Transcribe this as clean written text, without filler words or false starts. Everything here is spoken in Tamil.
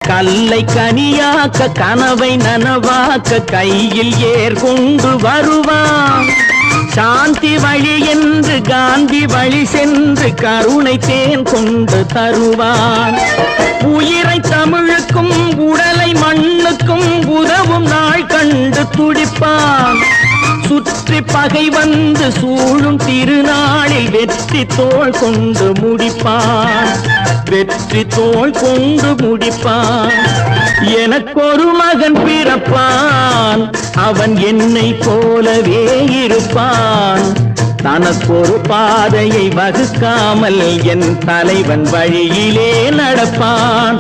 கல்லை கனியாக்க கனவை நனவாக்க கையில் ஏற்கொண்டு வருவான். சாந்தி வழி என்று காந்தி வழி சென்று கருணை தேன் கொண்டு தருவான். உயிரை தமிழுக்கும் உடலை மண்ணுக்கும் உதவும் நாள் கண்டு துடிப்பான். சுற்றி பகை வந்து சூழும் திருநாளில் வெற்றி தோள் கொண்டு முடிப்பான். வெற்றி தோள் கொண்டு முடிப்பான். எனக்கொரு மகன் பிறப்பான், அவன் என்னை போலவே இருப்பான். தனக்கொரு பாதையை வகுக்காமல் என் தலைவன் வழியிலே நடப்பான்.